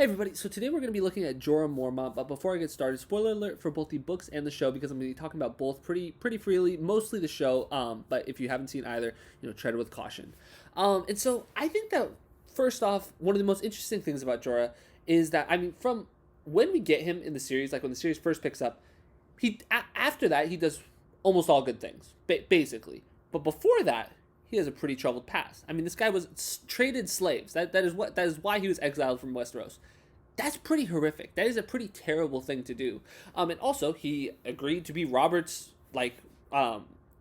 Hey everybody, so today we're going to be looking at Jorah Mormont, but before I get started, spoiler alert for both the books and the show because I'm going to be talking about both pretty freely, mostly the show, but if you haven't seen either, tread with caution. And so I think that first off, one of the most interesting things about Jorah is that, from when we get him in the series, like when the series first picks up, after that, he does almost all good things, basically. But before that, he has a pretty troubled past. I mean, this guy was traded slaves. That is why he was exiled from Westeros. That's pretty horrific. That is a pretty terrible thing to do. And also, he agreed to be Robert's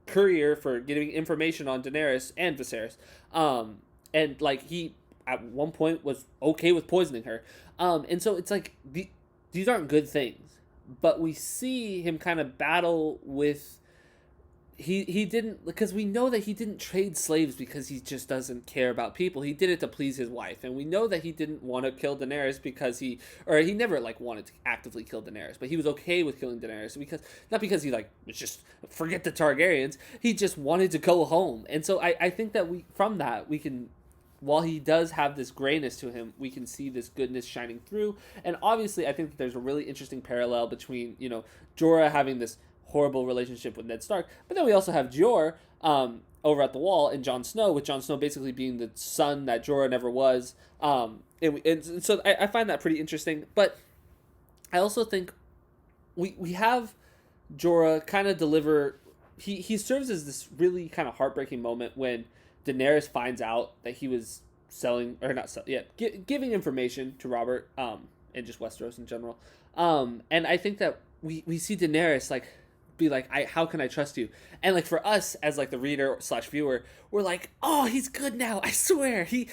courier for getting information on Daenerys and Viserys. And like he at one point was okay with poisoning her. And so it's like these aren't good things, but we see him kind of battle with he didn't, because we know that he didn't trade slaves because he just doesn't care about people. He did it to please his wife, and we know that he didn't want to kill Daenerys because he never like wanted to actively kill Daenerys, but he was okay with killing Daenerys because not because he like was just forget the Targaryens. He just wanted to go home, and so I think that we can, while he does have this grayness to him, we can see this goodness shining through. And obviously, I think that there's a really interesting parallel between Jorah having this horrible relationship with Ned Stark, but then we also have Jorah over at the Wall and Jon Snow, with Jon Snow basically being the son that Jorah never was. And so I find that pretty interesting. But I also think we have Jorah kind of deliver. He serves as this really kind of heartbreaking moment when Daenerys finds out that he was selling, or not sell, yeah, giving information to Robert, and just Westeros in general. And I think that we see Daenerys like be like, how can I trust you? And like for us as like the reader slash viewer, we're like, oh, he's good now. I swear he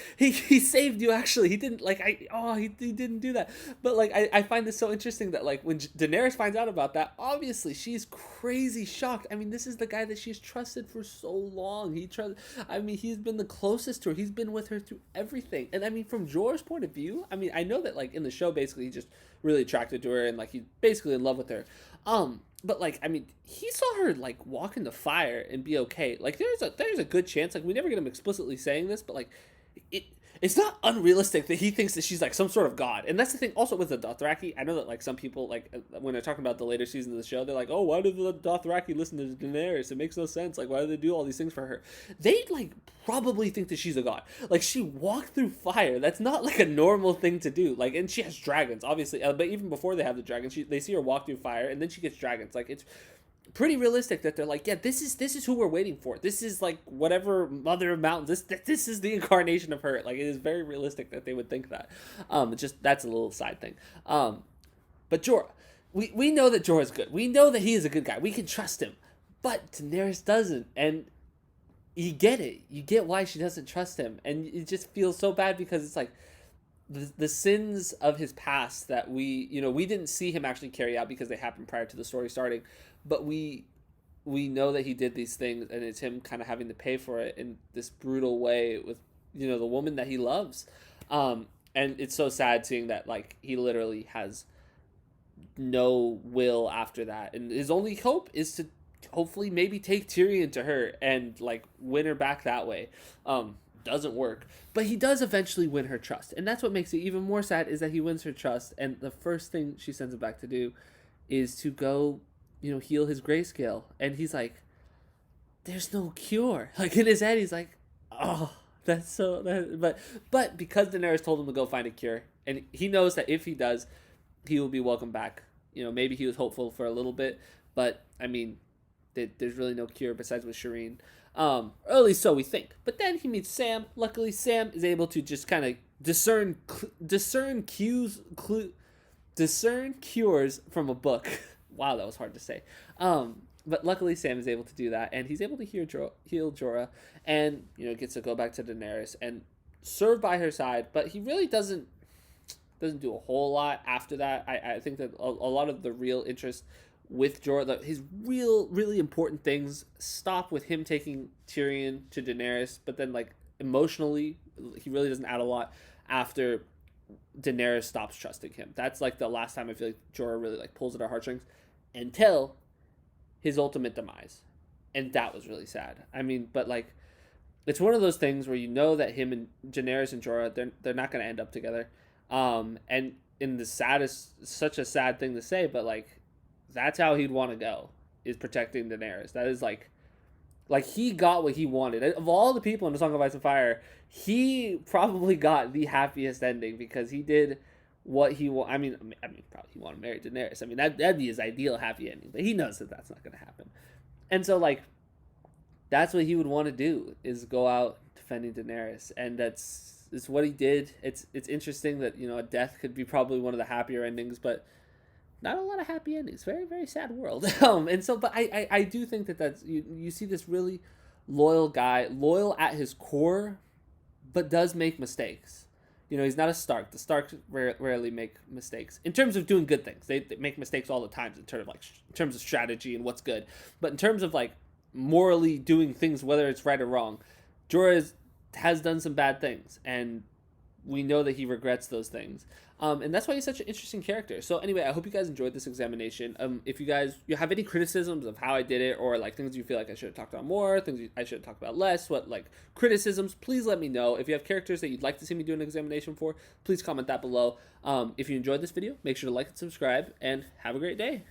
saved you. Actually, he didn't like he didn't do that. But like I find this so interesting that like when Daenerys finds out about that, obviously she's crazy shocked. I mean, this is the guy that she's trusted for so long. He's been the closest to her. He's been with her through everything. And I mean, from Jorah's point of view, I mean, I know that like in the show, basically he just really attracted to her and like he's basically in love with her. But like, I mean, he saw her like walk in the fire and be okay. Like, there's a good chance. Like, we never get him explicitly saying this, but like, it's not unrealistic that he thinks that she's like some sort of god. And that's the thing. Also with the Dothraki, I know that like some people like when they're talking about the later seasons of the show, they're like, oh, why do the Dothraki listen to Daenerys? It makes no sense. Like, why do they do all these things for her? They like probably think that she's a god. Like, she walked through fire. That's not like a normal thing to do. Like, and she has dragons, obviously. But even before they have the dragons, they see her walk through fire, and then she gets dragons. Like, it's pretty realistic that they're like, yeah, this is who we're waiting for. This is like whatever mother of mountains. This is the incarnation of her. Like, it is very realistic that they would think that. Just that's a little side thing. But Jorah, we know that Jorah's good. We know that he is a good guy. We can trust him. But Daenerys doesn't, and you get it. You get why she doesn't trust him, and it just feels so bad because it's like the sins of his past that we didn't see him actually carry out because they happened prior to the story starting, but we know that he did these things, and it's him kind of having to pay for it in this brutal way with the woman that he loves. And it's so sad seeing that like he literally has no will after that, and his only hope is to hopefully maybe take Tyrion to her and like win her back that way. Doesn't work, but he does eventually win her trust, and that's what makes it even more sad, is that he wins her trust, and the first thing she sends him back to do is to go heal his grayscale. And he's like, there's no cure. Like, in his head he's like, oh, that's so but because Daenerys told him to go find a cure, and he knows that if he does, he will be welcomed back. Maybe he was hopeful for a little bit, but I mean, there's really no cure besides with Shireen. Or at least so we think. But then he meets Sam. Luckily, Sam is able to just kind of discern cures from a book. Wow, that was hard to say. But luckily, Sam is able to do that, and he's able to heal Jorah, and gets to go back to Daenerys and serve by her side. But he really doesn't do a whole lot after that. I think that a lot of the real interest with Jorah, his really important things stop with him taking Tyrion to Daenerys, but then like emotionally, he really doesn't add a lot after Daenerys stops trusting him. That's like the last time I feel like Jorah really like pulls at our heartstrings, until his ultimate demise, and that was really sad. I mean, but like, it's one of those things where that him and Daenerys and Jorah, they're not going to end up together. And in the saddest, such a sad thing to say, but like that's how he'd want to go, is protecting Daenerys. That is like he got what he wanted. Of all the people in the Song of Ice and Fire, he probably got the happiest ending because he did what he want. I mean, probably he wanted to marry Daenerys. I mean, that'd be his ideal happy ending, but he knows that that's not going to happen. And so, like, that's what he would want to do, is go out defending Daenerys, and it's what he did. It's interesting that, you know, a death could be probably one of the happier endings, but not a lot of happy endings. Very, very sad world. And so, but I do think that that's, you see this really loyal guy, loyal at his core, but does make mistakes. You know, he's not a Stark. The Starks rarely make mistakes in terms of doing good things. They make mistakes all the time in terms of in terms of strategy and what's good. But in terms of like morally doing things, whether it's right or wrong, Jorah has done some bad things, and we know that he regrets those things. And that's why he's such an interesting character. So anyway, I hope you guys enjoyed this examination. If you have any criticisms of how I did it, or like things you feel like I should have talked about more, things I should have talked about less, what like criticisms, please let me know. If you have characters that you'd like to see me do an examination for, please comment that below. If you enjoyed this video, make sure to like and subscribe, and have a great day.